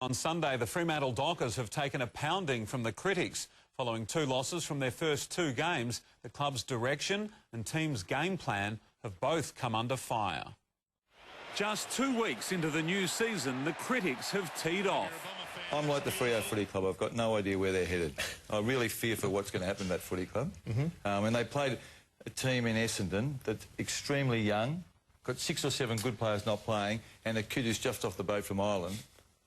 On Sunday, the Fremantle Dockers have taken a pounding from the critics. Following 2 losses from their first 2 games, the club's direction and team's game plan have both come under fire. Just 2 weeks into the new season, the critics have teed off. I'm like the Freo Footy Club. I've got no idea where they're headed. I really fear for what's going to happen to that footy club. And they played a team in Essendon that's extremely young, got 6 or 7 good players not playing, and a kid who's just off the boat from Ireland,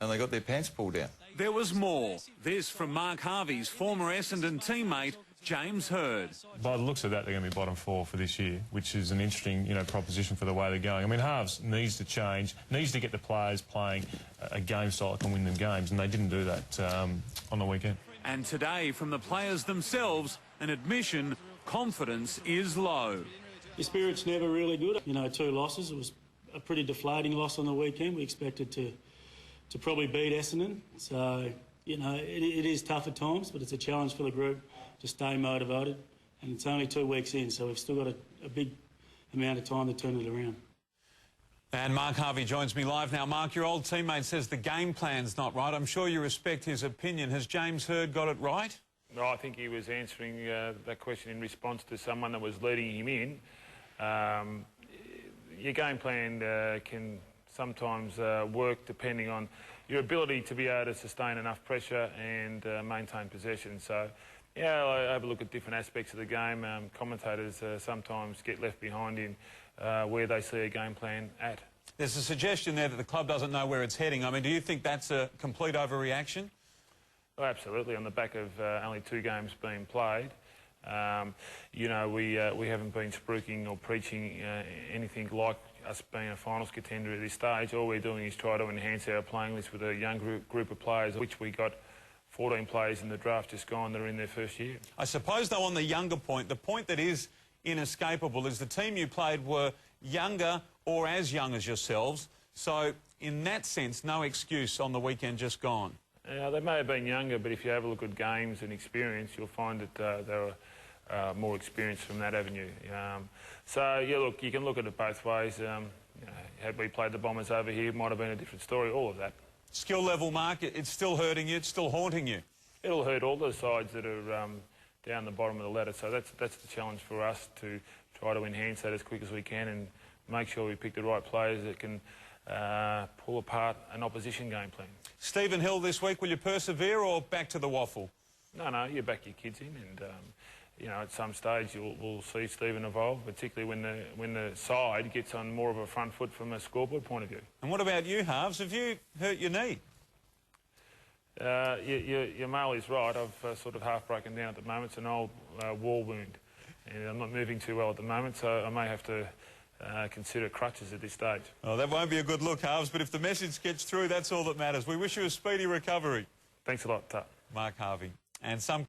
and they got their pants pulled down. There was more. This from Mark Harvey's former Essendon teammate, James Hird. By the looks of that, they're going to be bottom 4 for this year, which is an interesting, proposition for the way they're going. I mean, halves needs to change, needs to get the players playing a game style that can win them games, and they didn't do that on the weekend. And today, from the players themselves, an admission, confidence is low. The spirit's never really good. 2 losses. It was a pretty deflating loss on the weekend. We expected to probably beat Essendon. So, it is tough at times, but it's a challenge for the group to stay motivated. And it's only 2 weeks in, so we've still got a big amount of time to turn it around. And Mark Harvey joins me live now. Mark, your old teammate says the game plan's not right. I'm sure you respect his opinion. Has James Hird got it right? No, I think he was answering that question in response to someone that was leading him in. Your game plan can sometimes work depending on your ability to be able to sustain enough pressure and maintain possession. So, yeah, I have a look at different aspects of the game. Commentators sometimes get left behind in where they see a game plan at. There's a suggestion there that the club doesn't know where it's heading. I mean, do you think that's a complete overreaction? Oh, absolutely. On the back of only 2 games being played, we haven't been spruiking or preaching anything like us being a finals contender at this stage. All we're doing is try to enhance our playing list with a young group of players, which we got 14 players in the draft just gone that are in their first year. I suppose, though, on the younger point, the point that is inescapable is the team you played were younger or as young as yourselves. So, in that sense, no excuse on the weekend just gone. They may have been younger, but if you have a look at games and experience, you'll find that they were more experienced from that avenue. So, yeah, look, you can look at it both ways. Had we played the Bombers over here, it might have been a different story, all of that. Skill level, Mark, it's still hurting you, it's still haunting you. It'll hurt all the sides that are down the bottom of the ladder, so that's the challenge for us, to try to enhance that as quick as we can and make sure we pick the right players that can pull apart an opposition game plan. Stephen Hill this week, will you persevere or back to the waffle? No, you back your kids in, and at some stage we'll see Stephen evolve, particularly when the side gets on more of a front foot from a scoreboard point of view. And what about you, Halves? Have you hurt your knee? Your mail is right. I've sort of half broken down at the moment. It's an old wall wound, and I'm not moving too well at the moment, so I may have to consider crutches at this stage. Oh, that won't be a good look, Halves, but if the message gets through, that's all that matters. We wish you a speedy recovery. Thanks a lot, Tup. Mark Harvey. And some